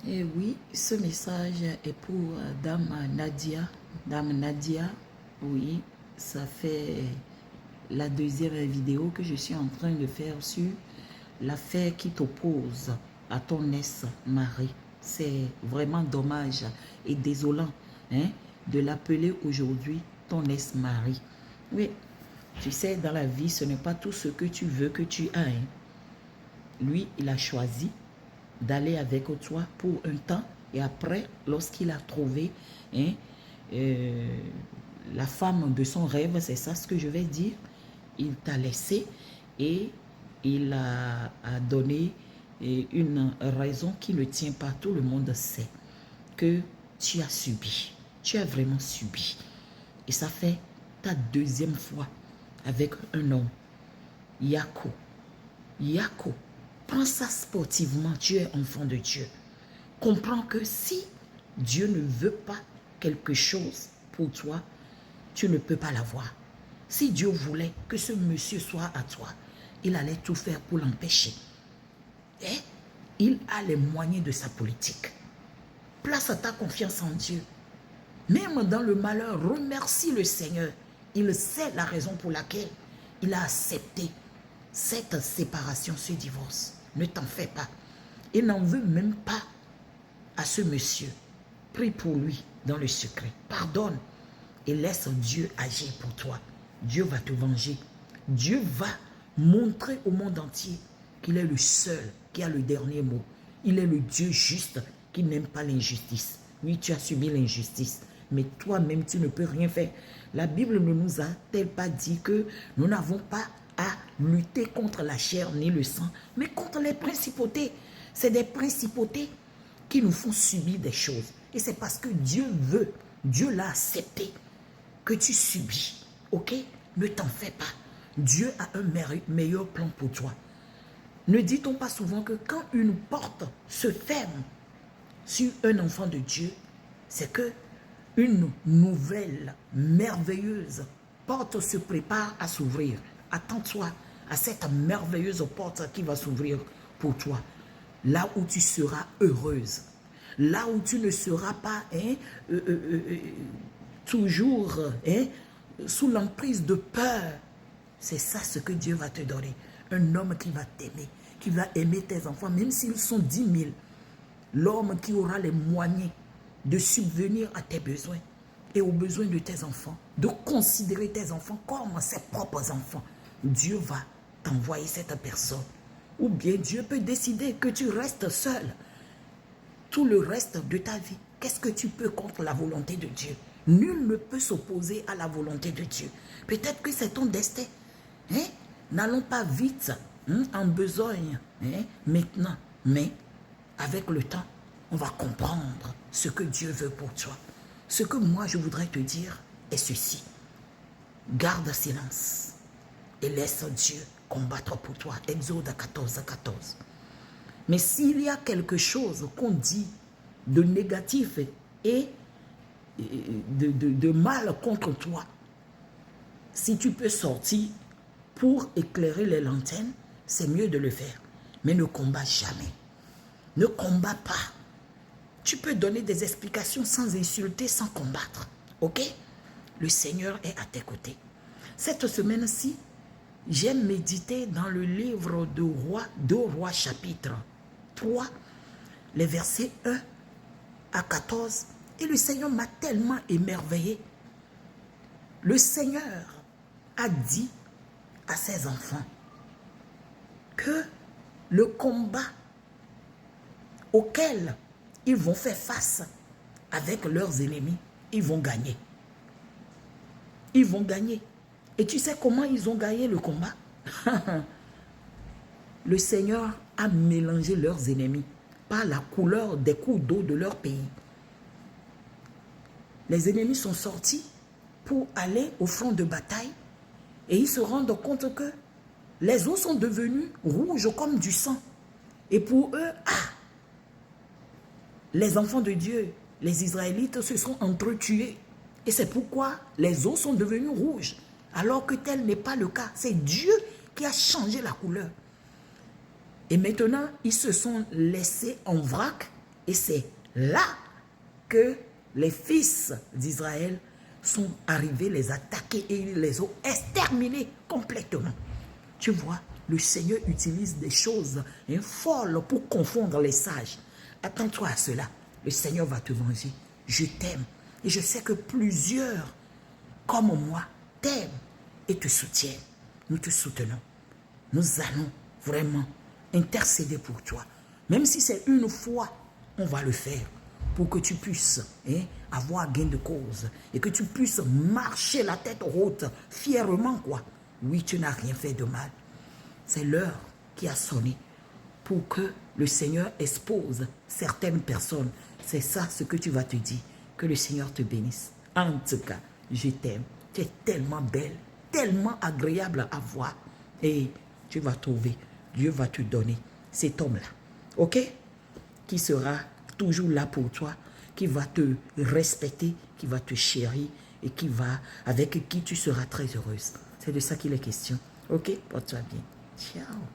Et oui, ce message est pour Dame Nadia. Dame Nadia, oui, ça fait la deuxième vidéo que je suis en train de faire sur l'affaire qui t'oppose à ton ex-mari. C'est vraiment dommage et désolant hein, de l'appeler aujourd'hui ton ex-mari. Oui, tu sais, dans la vie, ce n'est pas tout ce que tu veux que tu as. Hein. Lui, il a choisi d'aller avec toi pour un temps et après, lorsqu'il a trouvé hein, euh, la femme de son rêve, c'est ça ce que je vais dire, il t'a laissé et il a donné une raison qui ne tient pas. Tout le monde sait que tu as subi, tu as vraiment subi. Et ça fait ta deuxième fois avec un homme. Yako, Yako, prends ça sportivement, tu es enfant de Dieu. Comprends que si Dieu ne veut pas quelque chose pour toi, tu ne peux pas l'avoir. Si Dieu voulait que ce monsieur soit à toi, il allait tout faire pour l'empêcher. Et il a les moyens de sa politique. Place ta confiance en Dieu. Même dans le malheur, remercie le Seigneur. Il sait la raison pour laquelle il a accepté cette séparation, ce divorce. Ne t'en fais pas. Il n'en veut même pas à ce monsieur. Prie pour lui dans le secret. Pardonne et laisse Dieu agir pour toi. Dieu va te venger. Dieu va montrer au monde entier qu'il est le seul qui a le dernier mot. Il est le Dieu juste qui n'aime pas l'injustice. Oui, tu as subi l'injustice, mais toi-même, tu ne peux rien faire. La Bible ne nous a-t-elle pas dit que nous n'avons pas à lutter contre la chair ni le sang, mais contre les principautés. C'est des principautés qui nous font subir des choses. Et c'est parce que Dieu veut, Dieu l'a accepté, que tu subis. Ok? Ne t'en fais pas. Dieu a un meilleur plan pour toi. Ne dit-on pas souvent que quand une porte se ferme sur un enfant de Dieu, c'est que une nouvelle, merveilleuse porte se prépare à s'ouvrir. Attends-toi à cette merveilleuse porte qui va s'ouvrir pour toi. Là où tu seras heureuse. Là où tu ne seras pas toujours sous l'emprise de peur. C'est ça ce que Dieu va te donner. Un homme qui va t'aimer, qui va aimer tes enfants, même s'ils sont 10 000. L'homme qui aura les moyens de subvenir à tes besoins et aux besoins de tes enfants, de considérer tes enfants comme ses propres enfants. Dieu va t'envoyer cette personne. Ou bien Dieu peut décider que tu restes seul tout le reste de ta vie. Qu'est-ce que tu peux contre la volonté de Dieu? Nul ne peut s'opposer à la volonté de Dieu. Peut-être que c'est ton destin. Hein? N'allons pas vite en besogne maintenant. Mais avec le temps, on va comprendre ce que Dieu veut pour toi. Ce que moi je voudrais te dire est ceci. Garde silence et laisse Dieu combattre pour toi. Exode 14, 14. Mais s'il y a quelque chose qu'on dit de négatif et de mal contre toi, si tu peux sortir pour éclairer les lanternes, c'est mieux de le faire. Mais ne combat jamais. Ne combat pas. Tu peux donner des explications sans insulter, sans combattre. Ok? Le Seigneur est à tes côtés. Cette semaine-ci, j'ai médité dans le livre de Rois, 2 Rois chapitre 3, les versets 1 à 14. Et le Seigneur m'a tellement émerveillé. Le Seigneur a dit à ses enfants que le combat auquel ils vont faire face avec leurs ennemis, ils vont gagner. Ils vont gagner. Et tu sais comment ils ont gagné le combat? Le Seigneur a mélangé leurs ennemis par la couleur des cours d'eau de leur pays. Les ennemis sont sortis pour aller au front de bataille et ils se rendent compte que les eaux sont devenues rouges comme du sang. Et pour eux, les enfants de Dieu, les Israélites se sont entretués. Et c'est pourquoi les eaux sont devenues rouges. Alors que tel n'est pas le cas. C'est Dieu qui a changé la couleur. Et maintenant, ils se sont laissés en vrac Et c'est là que les fils d'Israël sont arrivés les attaquer et ils les ont exterminés complètement. Tu vois, le Seigneur utilise des choses folles pour confondre les sages. Attends-toi à cela. Le Seigneur va te venger. Je t'aime. Et je sais que plusieurs, comme moi, t'aiment et te soutiennent. Nous te soutenons. Nous allons vraiment intercéder pour toi. Même si c'est une fois, on va le faire pour que tu puisses avoir gain de cause et que tu puisses marcher la tête haute fièrement, quoi. Oui, tu n'as rien fait de mal. C'est l'heure qui a sonné pour que le Seigneur expose certaines personnes. C'est ça ce que tu vas te dire. Que le Seigneur te bénisse. En tout cas, je t'aime. Tu es tellement belle, tellement agréable à voir. Et tu vas trouver, Dieu va te donner cet homme-là. Ok? Qui sera toujours là pour toi, qui va te respecter, qui va te chérir et avec qui tu seras très heureuse. C'est de ça qu'il est question. Ok? Porte-toi bien. Ciao.